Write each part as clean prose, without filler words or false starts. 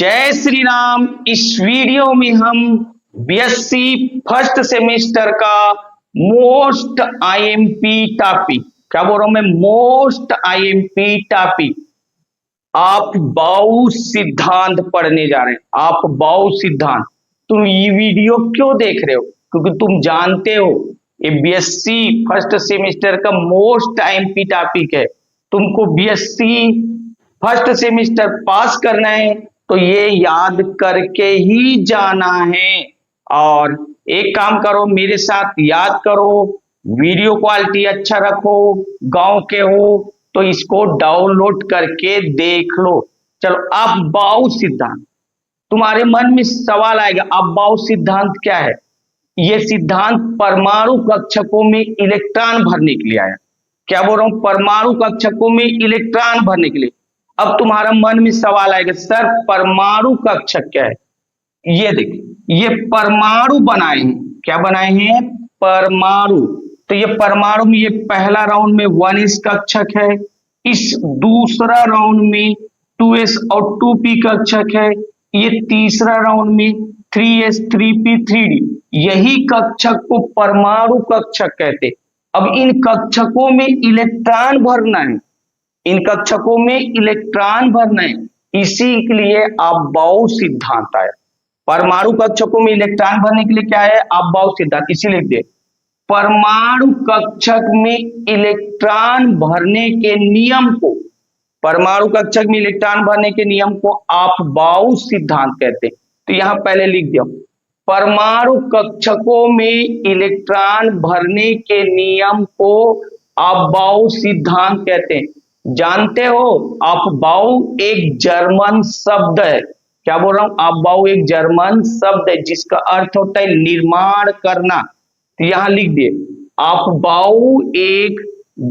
जय श्री राम। इस वीडियो में हम बीएससी फर्स्ट सेमेस्टर का मोस्ट आईएमपी टॉपिक, क्या बोल रहा हूं मैं, मोस्ट आईएमपी टॉपिक आप बाउ सिद्धांत पढ़ने जा रहे हैं। आप बाउ सिद्धांत, तुम ये वीडियो क्यों देख रहे हो? क्योंकि तुम जानते हो ये बीएससी फर्स्ट सेमेस्टर का मोस्ट आईएमपी टॉपिक है। तुमको बीएससी फर्स्ट सेमेस्टर पास करना है तो ये याद करके ही जाना है। और एक काम करो, मेरे साथ याद करो, वीडियो क्वालिटी अच्छा रखो, गांव के हो तो इसको डाउनलोड करके देख लो। चलो, अब बाउ सिद्धांत, तुम्हारे मन में सवाल आएगा, अब बाउ सिद्धांत क्या है? ये सिद्धांत परमाणु कक्षकों में इलेक्ट्रॉन भरने के लिए आया। क्या बोल रहा हूं? परमाणु कक्षकों में इलेक्ट्रॉन भरने के लिए। अब तुम्हारा मन में सवाल आएगा, सर परमाणु कक्षक क्या है? ये देखिए, ये परमाणु बनाए हैं। क्या बनाए हैं? परमाणु। तो ये परमाणु में ये पहला राउंड में 1s कक्षक है, इस दूसरा राउंड में 2s और 2p कक्षक है, ये तीसरा राउंड में 3s 3p 3d। यही कक्षक को परमाणु कक्षक कहते। अब इन कक्षकों में इलेक्ट्रॉन भरना है, इन कक्षकों में इलेक्ट्रॉन भरना है, इसी के लिए आप बाउ सिद्धांत आया। परमाणु कक्षकों में इलेक्ट्रॉन भरने के लिए क्या है? आप बाउ सिद्धांत। इसीलिए लिख दे, परमाणु कक्षक में इलेक्ट्रॉन भरने के नियम को, परमाणु कक्षक में इलेक्ट्रॉन भरने के नियम को आप बाउ सिद्धांत कहते हैं। तो यहां पहले लिख दिया, परमाणु कक्षकों में इलेक्ट्रॉन भरने के नियम को आप बाउ सिद्धांत कहते हैं। जानते हो, आप बाउ एक जर्मन शब्द है। क्या बोल रहा हूं? आप बाउ एक जर्मन शब्द है जिसका अर्थ होता है निर्माण करना। तो यहां लिख दिए, आप बाउ एक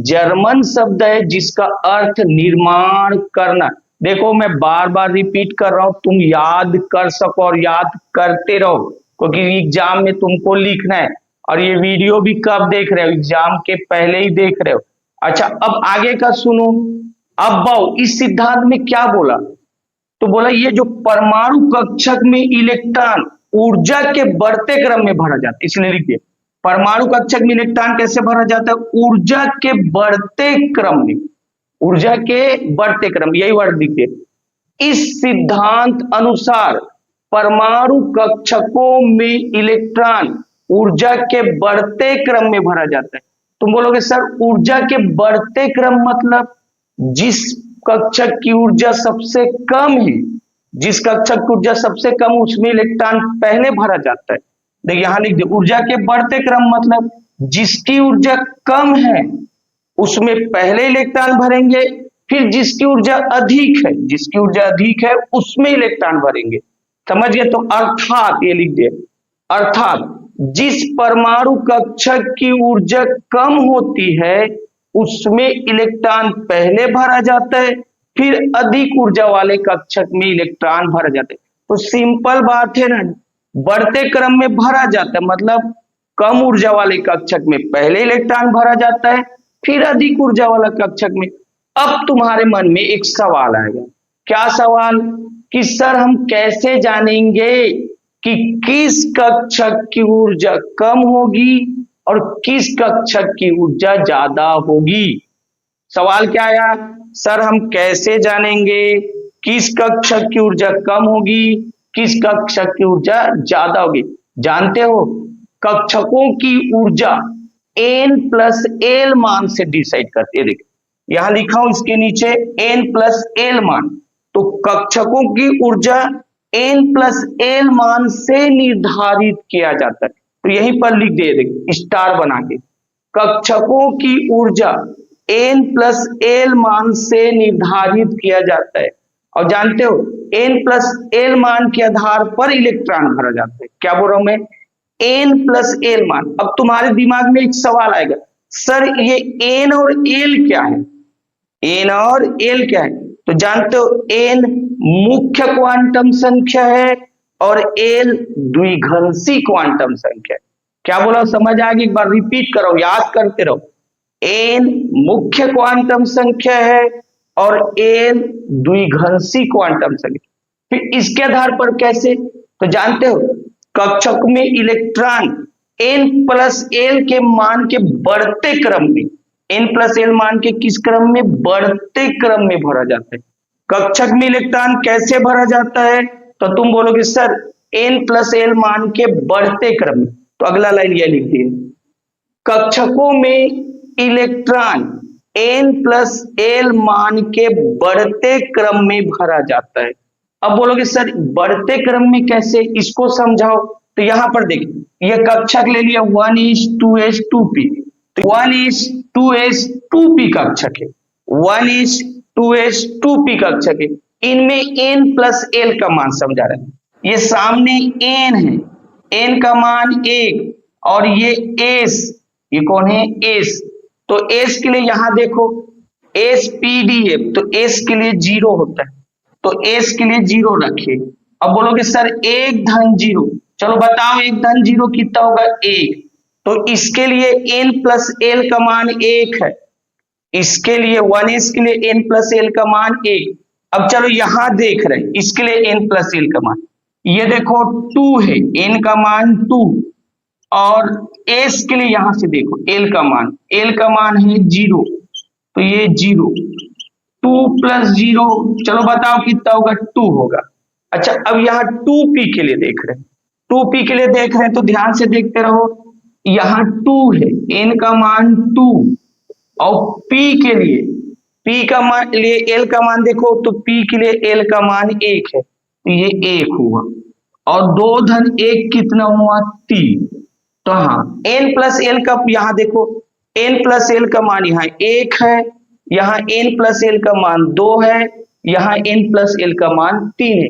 जर्मन शब्द है जिसका अर्थ निर्माण करना। देखो, मैं बार बार रिपीट कर रहा हूं, तुम याद कर सको और याद करते रहो, क्योंकि एग्जाम में तुमको लिखना है। और ये वीडियो भी कब देख रहे हो? एग्जाम के पहले ही देख रहे हो। अच्छा, अब आगे का सुनो। अब बाउ इस सिद्धांत में क्या बोला? तो बोला ये जो परमाणु कक्षक में इलेक्ट्रॉन ऊर्जा के बढ़ते क्रम में भरा जाता है। इसलिए लिखिए, परमाणु कक्षक में इलेक्ट्रॉन कैसे भरा जाता है? ऊर्जा के बढ़ते क्रम में, ऊर्जा के बढ़ते क्रम, यही वर्ड लिखिए। इस सिद्धांत अनुसार परमाणु कक्षकों में इलेक्ट्रॉन ऊर्जा के बढ़ते क्रम में भरा जाता है। तुम बोलोगे सर ऊर्जा के बढ़ते क्रम मतलब जिस कक्षक की ऊर्जा सबसे कम है, जिस कक्षक की ऊर्जा सबसे कम उसमें इलेक्ट्रॉन पहले भरा जाता है। देखिए यहां लिख दे, ऊर्जा के बढ़ते क्रम मतलब जिसकी ऊर्जा कम है उसमें पहले इलेक्ट्रॉन भरेंगे, फिर जिसकी ऊर्जा अधिक है, जिसकी ऊर्जा अधिक है उसमें इलेक्ट्रॉन भरेंगे। समझ गए? तो अर्थात ये लिख दे, अर्थात जिस परमाणु कक्षक की ऊर्जा कम होती है उसमें इलेक्ट्रॉन पहले भरा जाता है, फिर अधिक ऊर्जा वाले कक्षक में इलेक्ट्रॉन भरा जाता है। तो सिंपल बात है ना, बढ़ते क्रम में भरा जाता है मतलब कम ऊर्जा वाले कक्षक में पहले इलेक्ट्रॉन भरा जाता है, फिर अधिक ऊर्जा वाला कक्षक में। अब तुम्हारे मन में एक सवाल आएगा, क्या सवाल? कि सर हम कैसे जानेंगे कि किस कक्षक की ऊर्जा कम होगी और किस कक्षक की ऊर्जा ज्यादा होगी? सवाल क्या आया? सर हम कैसे जानेंगे किस कक्षक की ऊर्जा कम होगी, किस कक्षक की ऊर्जा ज्यादा होगी? जानते हो, कक्षकों की ऊर्जा n+l मान से डिसाइड करती है। देखिए यहां लिखा हूं इसके नीचे n+l मान। तो कक्षकों की ऊर्जा n+l मान से निर्धारित किया जाता है। तो यहीं पर लिख दे स्टार बना के, कक्षकों की ऊर्जा n+l मान से निर्धारित किया जाता है। और जानते हो n+l मान के आधार पर इलेक्ट्रॉन भरा जाता है। क्या बोल रहा हूं मैं? n+l मान। अब तुम्हारे दिमाग में एक सवाल आएगा, सर ये n और l क्या है? n और l क्या है? तो जानते हो n मुख्य क्वांटम संख्या है और l द्विघांसी क्वांटम संख्या है। क्या बोला? समझ आ गई? एक बार रिपीट करो, याद करते रहो। n मुख्य क्वांटम संख्या है और l द्विघांसी क्वांटम संख्या। फिर इसके आधार पर कैसे, तो जानते हो कक्षक में इलेक्ट्रॉन n+l के मान के बढ़ते क्रम में, n+l मान के किस क्रम में, बढ़ते क्रम में भरा जाता है। कक्षक में इलेक्ट्रॉन कैसे भरा जाता है, तो तुम बोलोगे सर n+l मान के बढ़ते क्रम में, तो अगला लाइन यह लिख दिए, कक्षकों में इलेक्ट्रॉन n+l मान के बढ़ते क्रम में भरा जाता है। अब बोलोगे सर बढ़ते क्रम में कैसे, इसको समझाओ। तो यहां पर देखिए यह कक्षक ले लिया 1:2s2p, तो 1:2s2p कक्षक है, 1:2s2p कक्षक है। इनमें n+l का मान समझा रहे हैं, ये सामने n है, n का मान 1 और ये s, ये कौन है, s, तो s के लिए यहां देखो spd है, तो s के लिए 0 होता है, तो s के लिए 0 रखिए। अब बोलोगे सर 1-0, चलो बताओ 1-0 कितना होगा, 1, तो इसके लिए n+l का मान 1 है, इसके लिए 1s के लिए n+l का मान 1। अब चलो यहां देख रहे हैं इसके लिए n+l का मान, ये देखो 2 है, n का मान 2, और s के लिए यहां से देखो l का मान है 0, तो ये 0, 2 + 0, चलो बताओ कितना होगा, 2 होगा। अच्छा अब यहाँ 2p के लिए देख रहे हैं, 2p के लिए देख रहे हैं तो ध्यान से देखते रहो, यहाँ 2 है, n का मान 2, और p के लिए, p का मान लिए l का मान देखो, तो p के लिए l का मान 1 है, तो ये 1 हुआ, और 2-1 कितना हुआ, 3। तो हाँ n+l का, यहाँ देखो n+l का मान यहाँ 1 है, यहाँ n+l का मान 2 है, यहाँ n+l का मान 3 है।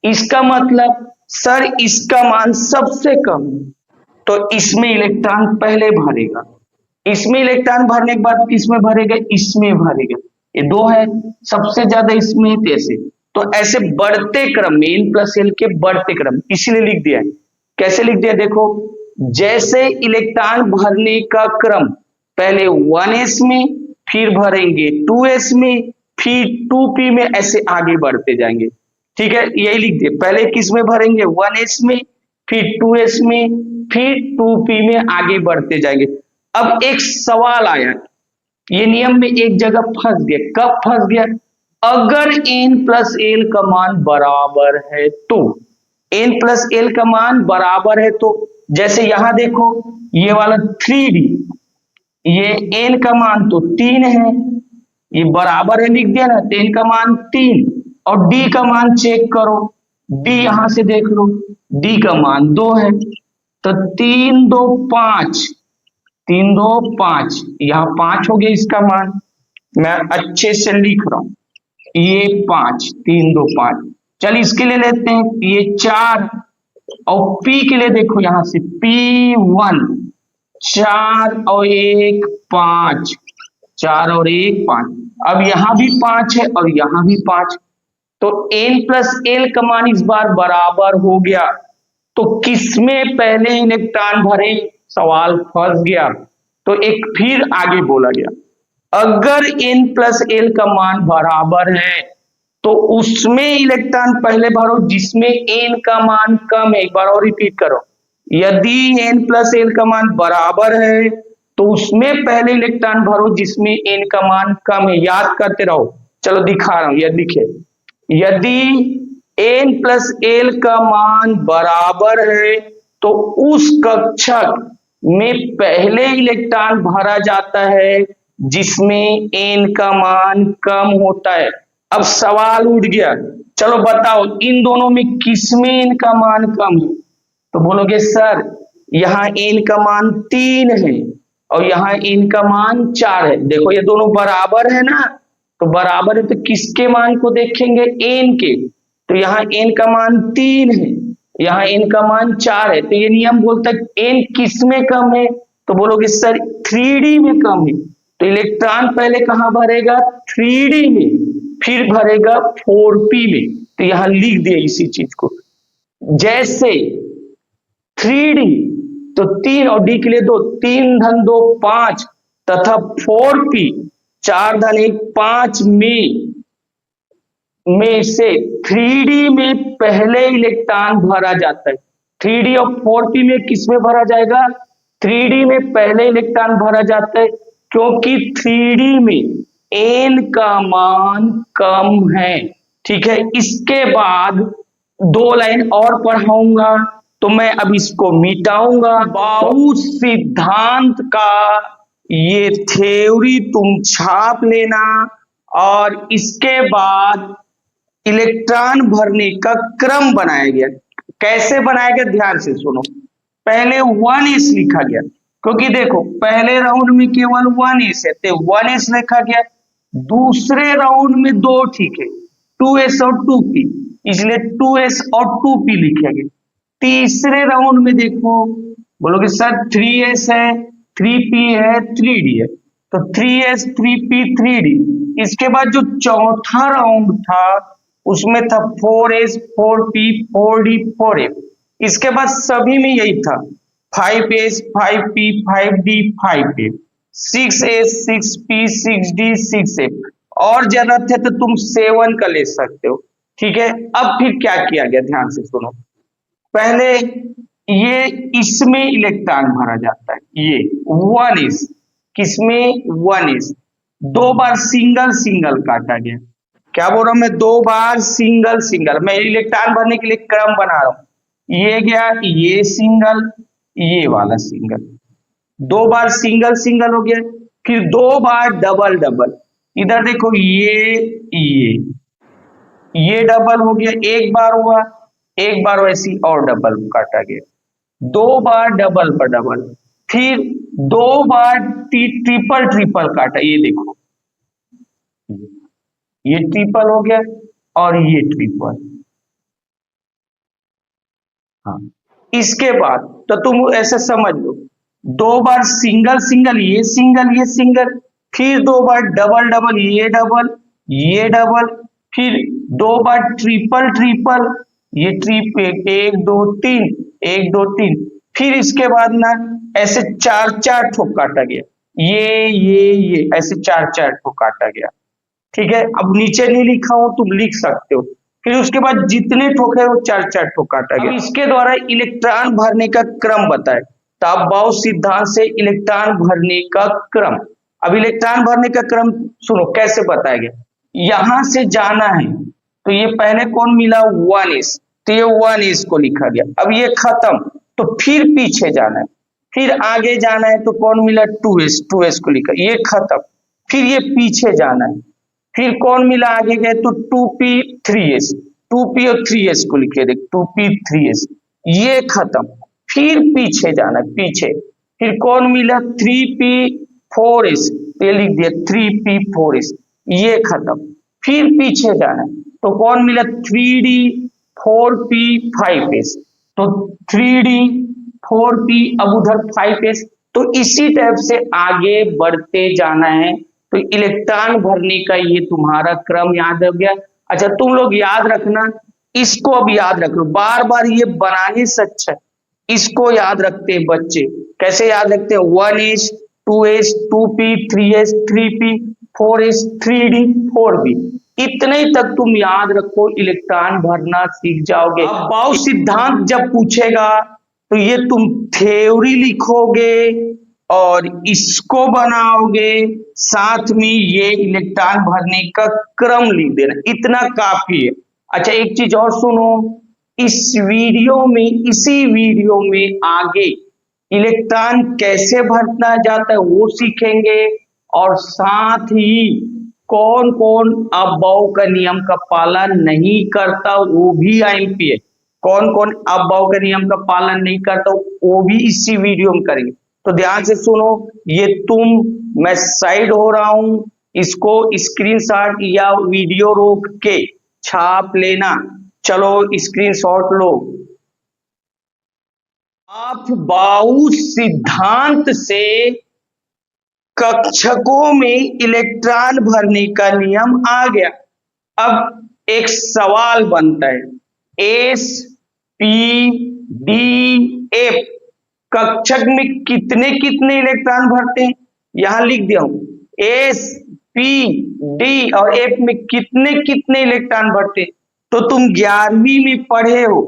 इसका मतलब सर इसका मान सबसे कम है, तो इसमें इलेक्ट्रॉन पहले भरेगा, इसमें इलेक्ट्रॉन भरने के बाद किसमें भरेगा, इसमें भरेगा, ये 2 है, सबसे ज्यादा इसमें, तो ऐसे बढ़ते क्रम में n+l के बढ़ते क्रम, इसीलिए लिख दिया है। कैसे लिख दिया, देखो जैसे इलेक्ट्रॉन भरने का क्रम, पहले 1s में, फिर भरेंगे 2s में, फिर 2p में, ऐसे आगे बढ़ते जाएंगे, ठीक है, यही लिख दिए, पहले किस में भरेंगे, 1s में, फिर 2s में, फिर 2p में, आगे बढ़ते जाएंगे। अब एक सवाल आया, ये नियम में एक जगह फंस गया, कब फंस गया, अगर n+l का मान बराबर है तो, n+l का मान बराबर है तो, जैसे यहां देखो ये वाला 3d, ये n का मान तो 3 है, ये बराबर है लिख दिया ना, तो n का मान 3, और d का मान चेक करो, d यहां से देख लो, d का मान 2 है, तो 3 2 5, 3 2 5, यहां 5 हो गया इसका मान, मैं अच्छे से लिख रहा हूं, ये 5, 3 2 5, चल इसके लिए लेते हैं, ये 4, और p के लिए देखो यहां से p1, 4 और 1 5, 4 और 1 5, अब यहां भी 5 है और यहां भी 5, तो n+l का मान इस बार बराबर हो गया, तो किसमें पहले इलेक्ट्रॉन भरे, सवाल फंस गया। तो एक फिर आगे बोला गया, अगर n+l का मान बराबर है तो उसमें इलेक्ट्रॉन पहले भरो जिसमें n का मान कम है। एक बार और रिपीट करो, यदि n+l का मान बराबर है तो उसमें पहले इलेक्ट्रॉन भरो जिसमें n का मान कम है। याद करते रहो, चलो दिखा रहा हूं, यह लिखे, यदि n+l का मान बराबर है तो उस कक्षक में पहले इलेक्ट्रॉन भरा जाता है जिसमें n का मान कम होता है। अब सवाल उठ गया, चलो बताओ इन दोनों में किसमें n का मान कम है, तो बोलोगे सर यहाँ n का मान 3 है और यहाँ n का मान 4 है। देखो ये दोनों बराबर है ना, तो बराबर है तो किसके मान को देखेंगे, n के, तो यहाँ n का मान 3 है, यहाँ n का मान 4 है, तो ये नियम बोलता है n किस में कम है, तो बोलोगे सर 3d में कम है, तो इलेक्ट्रॉन पहले कहां भरेगा, 3d में, फिर भरेगा 4p में। तो यहां लिख दिया इसी चीज को, जैसे 3d तो 3 और d के लिए 2, 3 धन 2 5, तथा 4p 4 धन 1 5 में में से 3D में पहले इलेक्ट्रॉन भरा जाता है। 3D और 4p में किसमें भरा जाएगा? 3D में पहले इलेक्ट्रॉन भरा जाता है, क्योंकि 3D में n का मान कम है। ठीक है, इसके बाद 2 लाइन और पढ़ाऊंगा, तो मैं अब इसको मिटाऊंगा। बाउस सिद्धांत का ये थ्योरी तुम छाप लेना, और इसके बाद इलेक्ट्रॉन भरने का क्रम बनाया गया। कैसे बनाया गया, ध्यान से सुनो। पहले 1s लिखा गया, क्योंकि देखो पहले राउंड में केवल 1s है, तो 1s लिखा गया। दूसरे राउंड में 2 ठीक है, 2s और 2p, इसलिए 2s और 2p लिखे गए। तीसरे राउंड में देखो, बोलोगे सर 3s है, 3p है, 3d है, तो 3s 3p 3d। इसके बाद जो चौथा राउंड था उसमें था 4s 4p 4d 4f। इसके बाद सभी में यही था 5s 5p 5d 5f, 6s 6p 6d 6f, और जरूरत है तो तुम 7 का ले सकते हो। ठीक है, अब फिर क्या किया गया, ध्यान से सुनो। पहले ये इसमें इलेक्ट्रॉन भरा जाता है, ये 1s, किसमें? 1s। 2 बार सिंगल सिंगल काटा गया। क्या बोल रहा हूं मैं? 2 बार सिंगल सिंगल, मैं इलेक्ट्रॉन भरने के लिए क्रम बना रहा हूं। ये गया, ये सिंगल, ये वाला सिंगल, 2 बार सिंगल सिंगल हो गया। फिर 2 बार डबल डबल, इधर देखो ये डबल हो गया, एक बार हुआ, एक बार वैसी और डबल काटा गया। 2 बार डबल पर डबल, फिर 2 बार ट्रिपल ट्रिपल काटा। ये देखो, ये ट्रिपल हो गया और ये ट्रिपल। हाँ, इसके बाद तो तुम ऐसे समझ लो, 2 बार सिंगल सिंगल, ये सिंगल, ये सिंगल, फिर 2 बार डबल डबल, ये डबल, ये डबल, फिर 2 बार ट्रिपल ट्रिपल, ये ट्रिपल, 1 2 3, 1 2 3, फिर इसके बाद ना ऐसे 4 4 ठोक काटा गया। ये ऐसे 4 4 ठोक काटा गया। ठीक है, अब नीचे नहीं लिखा हूं, तुम लिख सकते हो। फिर उसके बाद जितने ठोक है वो 4 4 ठोक काटा गया। इसके द्वारा इलेक्ट्रॉन भरने का क्रम बताए। तो अब बाउस सिद्धांत से इलेक्ट्रॉन भरने का क्रम। अब इलेक्ट्रॉन भरने का क्रम सुनो कैसे बताया गया। यहां से जाना है तो ये पहले कौन मिला? 1s, तो ये 1s को लिखा गया। अब ये खत्म तो फिर पीछे जाना है, फिर आगे जाना है तो कौन मिला? 2s, 2s को लिखा, ये खत्म। फिर ये पीछे जाना है, फिर कौन मिला? आगे गए तो 2p 3s, 2p और 3s को लिखे देख, 2p 3s, ये खत्म। फिर पीछे जाना है, पीछे, फिर कौन मिला? 3p 4s, ये लिख दिया 3p 4s, ये खत्म। फिर पीछे जाना है तो कौन मिला? 3d 4p 5s, तो 3d 4p, अब उधर 5s। तो इसी टाइप से आगे बढ़ते जाना है। तो इलेक्ट्रॉन भरने का ये तुम्हारा क्रम याद हो गया। अच्छा, तुम लोग याद रखना, इसको अब याद रख लो, बार बार ये बनाने से अच्छा इसको याद रखते हैं बच्चे। कैसे याद रखते हैं? 1s 2s 2p 3s 3p 4s 3d 4b, इतने तक तुम याद रखो, इलेक्ट्रॉन भरना सीख जाओगे। अब बाउस सिद्धांत जब पूछेगा तो ये तुम थ्योरी लिखोगे और इसको बनाओगे, साथ में ये इलेक्ट्रॉन भरने का क्रम लिख देना, इतना काफी है। अच्छा, एक चीज और सुनो, इस वीडियो में, इसी वीडियो में आगे इलेक्ट्रॉन कैसे भरना जाता है वो सीखेंगे, और साथ ही कौन कौन अबॉव का नियम का पालन नहीं करता वो भी आईएमपी है। कौन कौन अबॉव का नियम का पालन नहीं करता वो भी इसी वीडियो में करेंगे। तो ध्यान से सुनो, ये मैं साइड हो रहा हूं, इसको स्क्रीनशॉट या वीडियो रोक के छाप लेना। चलो स्क्रीनशॉट लो। आप बाउस सिद्धांत से कक्षकों में इलेक्ट्रॉन भरने का नियम आ गया। अब एक सवाल बनता है, एस पी डी एफ कक्षक में कितने कितने इलेक्ट्रॉन भरते हैं? यहां लिख दिया हूं, एस पी, डी और एफ में कितने कितने इलेक्ट्रॉन भरते? तो तुम 11वीं में पढ़े हो,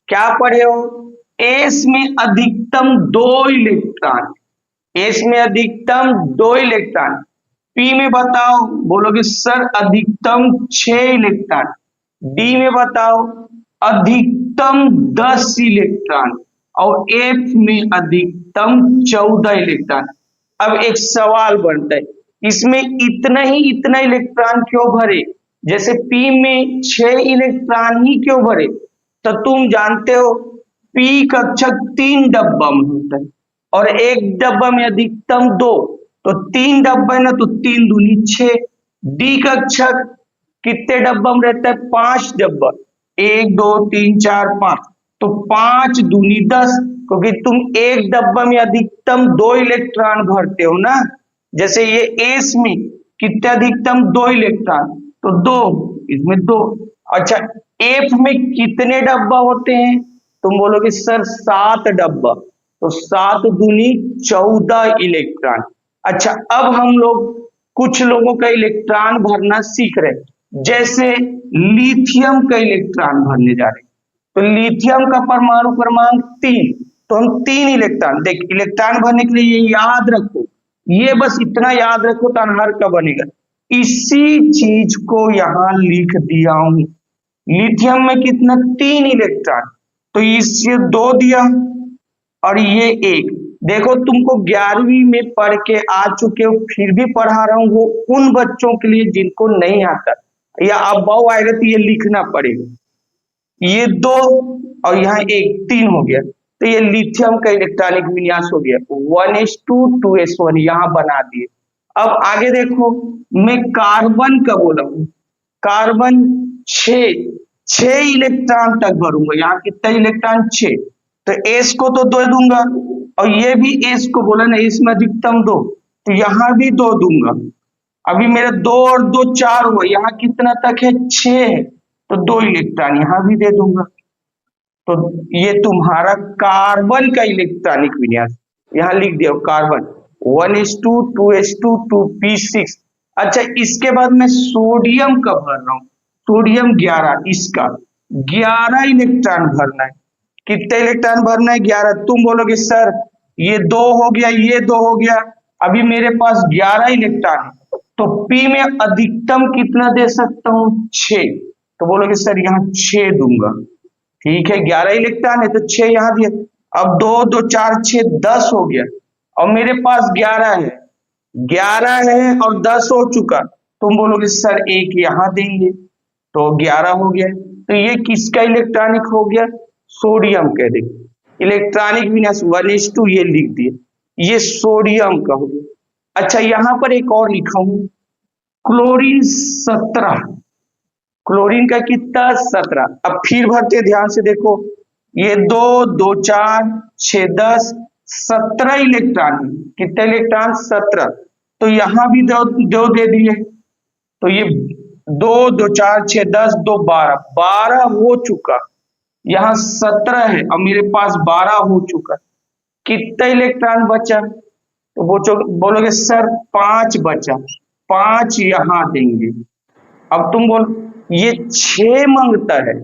क्या पढ़े हो? एस में अधिकतम 2 इलेक्ट्रॉन, एस में अधिकतम 2 इलेक्ट्रॉन। पी में बताओ, बोलोगे सर अधिकतम 6 इलेक्ट्रॉन। डी में बताओ अधिकतम 10 इलेक्ट्रॉन और एफ में अधिकतम 14 इलेक्ट्रॉन। अब एक सवाल बनता है, इसमें इतना इलेक्ट्रॉन क्यों भरे? जैसे पी में 6 इलेक्ट्रॉन ही क्यों भरे? तो तुम जानते हो पी कक्षक 3 डब्बा में होता है और एक डब्बा में अधिकतम 2, तो 3 डब्बा है ना, तो 3 दूनी 6। डी कक्षक कितने डब्बा में रहता है? 5 डब्बा, 1 2 3 4 5, तो 5 दूनी 10, क्योंकि तुम एक डब्बा में अधिकतम 2 इलेक्ट्रॉन भरते हो ना। जैसे ये एस में कितने अधिकतम 2 इलेक्ट्रॉन, तो 2, इसमें 2। अच्छा, एफ में कितने डब्बा होते हैं? तुम बोलोगे सर 7 डब्बा, तो 7 दूनी 14 इलेक्ट्रॉन। अच्छा, अब हम लोग कुछ लोगों का इलेक्ट्रॉन भरना सीख रहे हैं, जैसे लिथियम का इलेक्ट्रॉन भरने जा रहे हैं। तो लिथियम का परमाणु क्रमांक 3, तो हम 3 इलेक्ट्रॉन, देख इलेक्ट्रॉन भरने के लिए ये याद रखो, ये बस इतना याद रखो तो अनहर का बनेगा। इसी चीज को यहां लिख दिया हूं। लिथियम में कितना? 3 इलेक्ट्रॉन, तो इससे 2 दिया और ये 1। देखो तुमको 11वीं में पढ़ के आ चुके हो, फिर भी पढ़ा रहा हूं, वो उन बच्चों के लिए जिनको नहीं आता, या अब आएगा तो ये लिखना पड़ेगा। ये 2 और यहाँ 1, 3 हो गया, तो ये लिथियम का इलेक्ट्रॉनिक विन्यास हो गया 1s2 2s1, यहां बना दिए। अब आगे देखो, मैं कार्बन का बोला हूं, कार्बन 6 इलेक्ट्रॉन तक भरूंगा। यहाँ कितना इलेक्ट्रॉन? 6, तो एस को तो 2 दूंगा, और ये भी एस को बोला ना, इसमें अधिकतम 2, तो यहाँ भी 2 दूंगा। अभी मेरा 2 और 2 4 हुआ, यहाँ कितना तक है? 6 है, तो 2 इलेक्ट्रॉन यहाँ भी दे दूंगा। तो ये तुम्हारा कार्बन का इलेक्ट्रॉनिक विन्यास यहाँ लिख दिया, कार्बन 1s2 2s2 2p6। अच्छा, इसके बाद मैं सोडियम का भर रहा हूं, सोडियम 11, इसका 11 इलेक्ट्रॉन भरना है। कितने इलेक्ट्रॉन भरना है? 11। तुम बोलोगे सर ये 2 हो गया, ये 2 हो गया, अभी मेरे पास 11 इलेक्ट्रॉन है, तो पी में अधिकतम कितना दे सकता हूं? 6, तो बोलोगे सर यहाँ 6 दूंगा। ठीक है, 11 इलेक्ट्रॉन है तो 6 यहाँ दिया। अब 2 2 4 6 10 हो गया, और मेरे पास 11 है, 11 है और 10 हो चुका। तुम बोलोगे सर 1 यहाँ देंगे, तो 11 हो गया। तो ये किसका इलेक्ट्रॉनिक हो गया? सोडियम कह देंगे। इलेक्ट्रॉनिक विन्यास 1s2 ये लिख दिए, ये सोडियम का हो गया। अच्छा, यहां पर एक और लिखा हूं, क्लोरीन 17, क्लोरीन का कितना? 17। अब फिर भरते, ध्यान से देखो, ये 2 2 4 6 10 17 इलेक्ट्रॉन, कितने इलेक्ट्रॉन? 17, तो यहां भी 2 दे दिए, तो ये 2 2 4 6 10 2 12, 12 हो चुका। यहाँ 17 है और मेरे पास 12 हो चुका, कितना इलेक्ट्रॉन बचा? तो बोलोगे सर 5 बचा, 5 यहां देंगे। अब तुम बोल ये 6 मांगता है,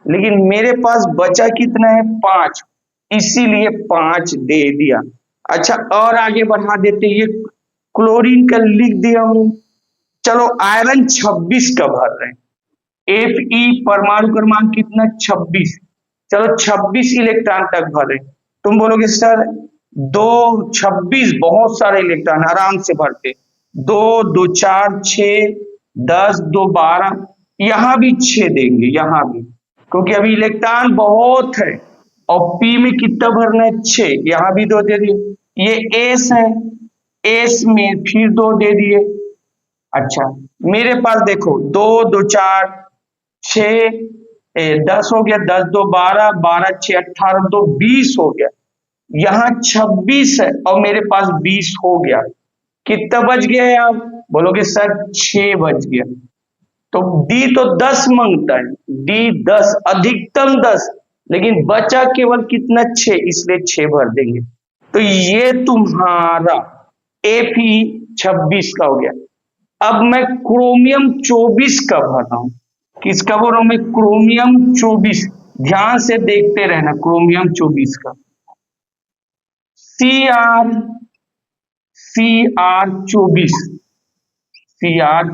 लेकिन मेरे पास बचा कितना है? 5, इसीलिए 5 दे दिया। अच्छा, और आगे बढ़ा देते, ये क्लोरीन का लिख दिया हूं। चलो आयरन 26 का भर रहे हैं, Fe परमाणु क्रमांक कितना? 26। चलो 26 इलेक्ट्रॉन तक भरे। तुम बोलोगे सर 2 26 बहुत सारे इलेक्ट्रॉन, आराम से भरते। 2 2 4 6 10 2 12, यहां भी 6 देंगे, यहां भी, क्योंकि अभी इलेक्ट्रॉन बहुत है। और पी में कितना भरना है? 6, यहां भी 2 दे दिए। ये एस है, एस में फिर 2 दे दिए। अच्छा, मेरे पास देखो 2 2 4 6 10 हो गया, 10 2 12 12 6 18 2 20 हो गया। यहाँ 26 है और मेरे पास 20 हो गया, कितना बच गया है? आप बोलोगे सर 6 बच गया। तो डी तो 10 मांगता है, डी 10, अधिकतम 10, लेकिन बचा केवल कितना? 6, इसलिए 6 भर देंगे। तो ये तुम्हारा Fe 26 का हो गया। अब मैं क्रोमियम 24 का भर रहा हूं। किसका बोल रहा हूं मैं? क्रोमियम 24। ध्यान से देखते रहना, क्रोमियम 24 का Cr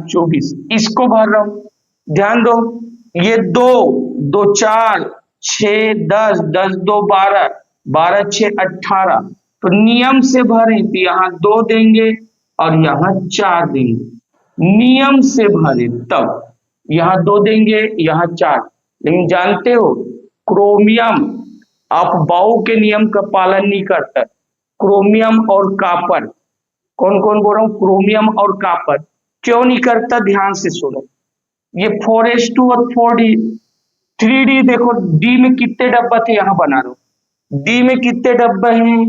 24 इसको भर रहा हूं। ध्यान दो, ये दो दो 4 6 10 10 2 12 12 6 18, तो नियम से भरें तो यहाँ 2 देंगे और यहाँ 4 देंगे। नियम से भरें तब यहाँ 2 देंगे, यहाँ 4। लेकिन जानते हो क्रोमियम अपबाऊ के नियम का पालन नहीं करता। क्रोमियम और कापर, कौन कौन बोल रहा हूं? क्रोमियम और कापर क्यों नहीं करता? ध्यान से सुनो। ये 4s2 और 4d 3d, देखो डी में कितने डब्बा थे, यहां बना लो। डी में कितने डब्बे हैं?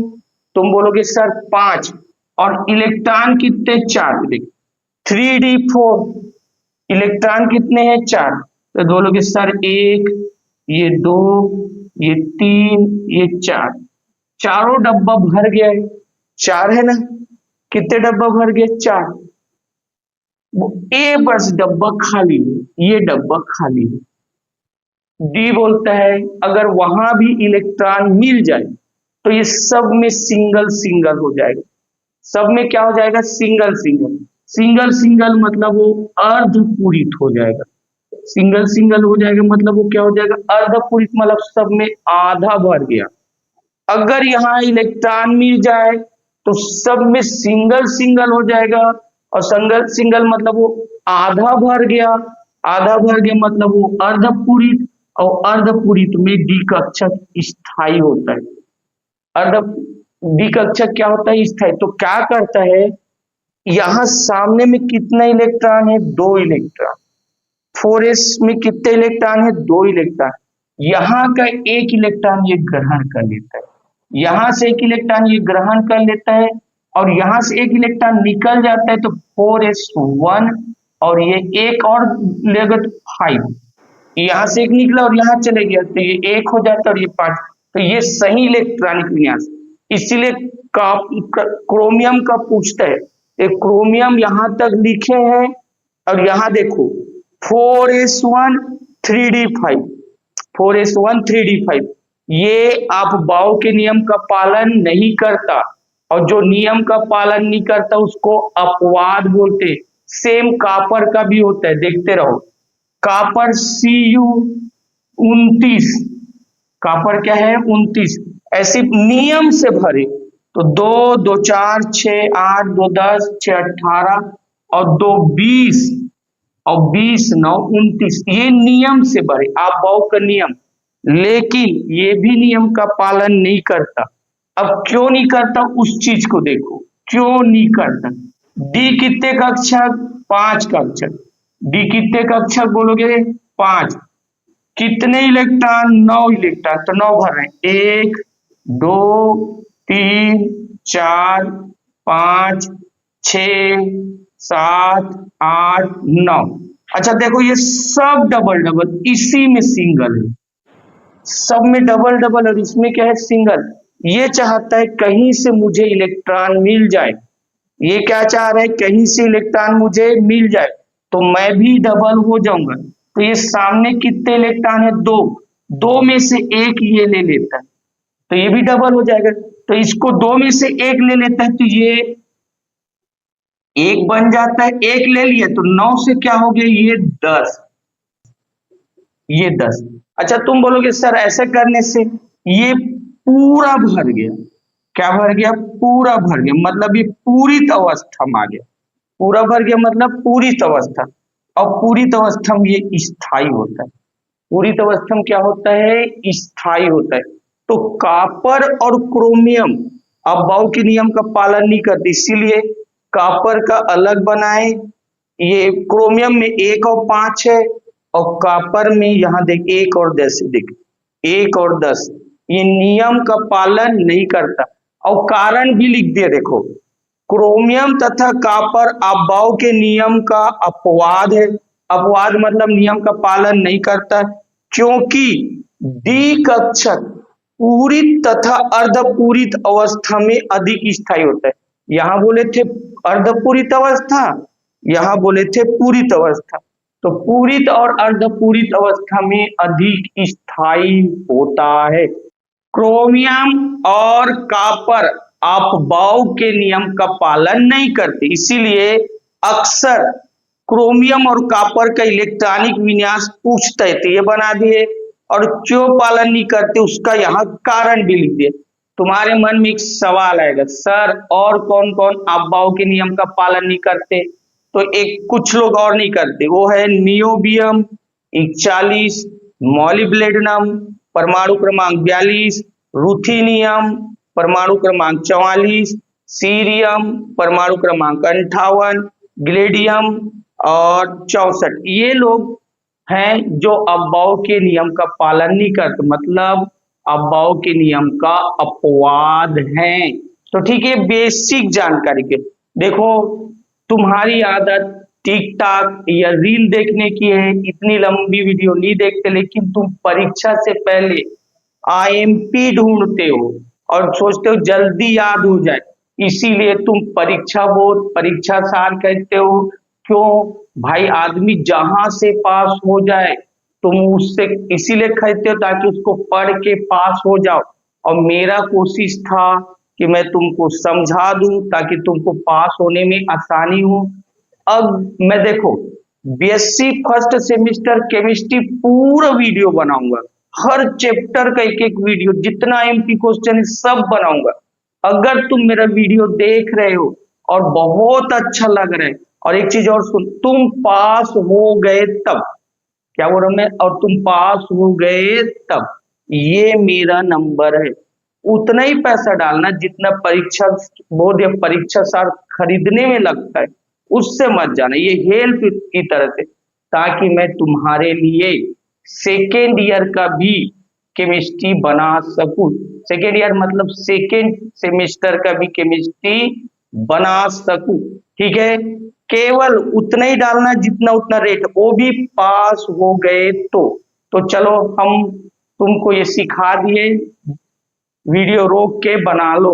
तुम बोलोगे सर 5, और इलेक्ट्रॉन कितने? 4। देखो 3d4 इलेक्ट्रॉन कितने हैं? 4। तो बोलोगे सर 1, ये 2, ये 3, ये 4, चारों डब्बा भर गया है। 4 है ना? कितने डब्बा भर गए? 4। ए बस डब्बा खाली है, ये डब्बा खाली है। डी बोलता है अगर वहां भी इलेक्ट्रॉन मिल जाए तो ये सब में सिंगल सिंगल हो जाएगा। सब में क्या हो जाएगा? Single single. सिंगल सिंगल मतलब वो अर्धपूरित हो जाएगा। सिंगल सिंगल हो जाएगा मतलब वो क्या हो जाएगा? अर्धपूरित, मतलब सब में आधा भर गया। अगर यहाँ इलेक्ट्रॉन मिल जाए तो सब में सिंगल सिंगल हो जाएगा, और सिंगल सिंगल मतलब वो आधा भर गया। आधा भर गया मतलब वो अर्धपूरित, और अर्धपूरित में डी कक्षक स्थायी होता है। अर्ध डी कक्षक क्या होता है? स्थायी। तो क्या करता है, यहां सामने में कितना इलेक्ट्रॉन है? 2 इलेक्ट्रॉन। 4s में कितने इलेक्ट्रॉन है? 2 इलेक्ट्रॉन। यहाँ का एक इलेक्ट्रॉन ये ग्रहण कर लेता है, यहां से एक इलेक्ट्रॉन ये ग्रहण कर लेता है, और यहां से एक इलेक्ट्रॉन निकल जाता है, तो 4s1, और ये एक और लेगा तो 5। यहां से एक निकला और यहां चले गया तो ये 1 हो जाता है, और ये 5। तो ये सही इलेक्ट्रॉनिक विन्यास। इसीलिए क्रोमियम का पूछता है, एक क्रोमियम यहां तक लिखे हैं, और यहां देखो 4s1 3d5, 4s1 3d5, ये अपबाऊ के नियम का पालन नहीं करता, और जो नियम का पालन नहीं करता उसको अपवाद बोलते। सेम कापर का भी होता है, देखते रहो। कापर Cu29, कापर क्या है? 29। ऐसे नियम से भरे तो 2 2 4 6 8 2 10 6 18, और 2 20, और 20 9 29, ये नियम से भरे, अपबाऊ का नियम। लेकिन ये भी नियम का पालन नहीं करता। अब क्यों नहीं करता उस चीज को देखो, क्यों नहीं करता। डी कितने कक्षक? 5 कक्षक। डी कितने कक्षक बोलोगे? 5। कितने इलेक्ट्रॉन? 9 इलेक्ट्रॉन। तो 9 भर रहे हैं, 1 2 3 4 5 6 7 8 9। अच्छा देखो ये सब डबल डबल, इसी में सिंगल है, सब में डबल डबल, और इसमें क्या है? सिंगल। ये चाहता है कहीं से मुझे इलेक्ट्रॉन मिल जाए, ये क्या चाह रहा है? कहीं से इलेक्ट्रॉन मुझे मिल जाए तो मैं भी डबल हो जाऊंगा। तो ये सामने कितने इलेक्ट्रॉन है? 2। 2 में से एक ये ले लेता है तो ये भी डबल हो जाएगा। तो इसको 2 में से एक ले लेता है तो ये 1 बन जाता है। 1 ले लिया तो 9 से क्या हो गया? ये 10, ये 10। अच्छा तुम बोलोगे सर ऐसे करने से ये पूरा भर गया। क्या भर गया? पूरा भर गया, मतलब ये पूरित अवस्था में आ गया। पूरा भर गया मतलब पूरित अवस्था, और पूरित अवस्था में ये स्थायी होता है। पूरित अवस्था में क्या होता है? स्थायी होता है। तो कॉपर और क्रोमियम अपबाऊ के नियम का पालन नहीं करते, इसीलिए कॉपर का अलग बनाए। ये क्रोमियम में 1 और 5 है, और कॉपर में यहाँ देख 1 और 10, देख 1 और 10, ये नियम का पालन नहीं करता। और कारण भी लिख दिया, देखो क्रोमियम तथा कॉपर अपबाऊ के नियम का अपवाद है। अपवाद मतलब नियम का पालन नहीं करता, क्योंकि डी कक्षक पूरित तथा अर्धपूरित अवस्था में अधिक स्थायी होता है। यहां बोले थे अर्धपूरित अवस्था, यहाँ बोले थे पूरित अवस्था। तो पूरित और अर्धपूरित अवस्था में अधिक स्थायी होता है। क्रोमियम और कॉपर अपवाऊ के नियम का पालन नहीं करते, इसीलिए अक्सर क्रोमियम और कॉपर का इलेक्ट्रॉनिक विन्यास पूछते हैं, तो ये बना दिए। और क्यों पालन नहीं करते उसका यहाँ कारण भी लिख दिए। तुम्हारे मन में एक सवाल आएगा, सर और कौन कौन अपवाऊ के नियम का पालन नहीं करते? तो एक कुछ लोग और नहीं करते, वो है नियोबियम 41, मॉलिब्डेनम परमाणु क्रमांक 42, रुथेनियम परमाणु क्रमांक 44, सीरियम परमाणु क्रमांक 58, ग्लेडियम और 64। ये लोग हैं जो अपवाऊ के नियम का पालन नहीं करते, मतलब अपवाऊ के नियम का अपवाद हैं। तो ठीक है, बेसिक जानकारी के देखो, तुम्हारी आदत टिकटॉक या रील देखने की है, इतनी लंबी वीडियो नहीं देखते, लेकिन तुम परीक्षा से पहले आईएमपी ढूंढते हो और सोचते हो जल्दी याद हो जाए, इसीलिए तुम परीक्षा बोर्ड परीक्षा सार कहते हो। क्यों भाई, आदमी जहां से पास हो जाए तुम उससे इसीलिए कहते हो ताकि उसको पढ़ के पास हो जाओ। और मेरा कोशिश था कि मैं तुमको समझा दूं ताकि तुमको पास होने में आसानी हो। अब मैं देखो बीएससी फर्स्ट सेमेस्टर केमिस्ट्री पूरा वीडियो बनाऊंगा, हर चैप्टर का एक एक वीडियो, जितना एमपी क्वेश्चन है सब बनाऊंगा। अगर तुम मेरा वीडियो देख रहे हो और बहुत अच्छा लग रहा है, और एक चीज और सुन, तुम पास हो गए तब, क्या बोल रहा हूं मैं, और तुम पास हो गए तब, ये मेरा नंबर है। उतना ही पैसा डालना जितना परीक्षा बोर्ड या परीक्षा सार खरीदने में लगता है, उससे मत जाना, ये हेल्प की तरह से, ताकि मैं तुम्हारे लिए सेकेंड ईयर का भी केमिस्ट्री बना सकूं। सेकेंड ईयर मतलब सेकेंड सेमेस्टर का भी केमिस्ट्री बना सकूं। ठीक है, केवल उतना ही डालना जितना उतना रेट, वो भी पास हो गए तो चलो हम तुमको ये सिखा दिए, वीडियो रोक के बना लो।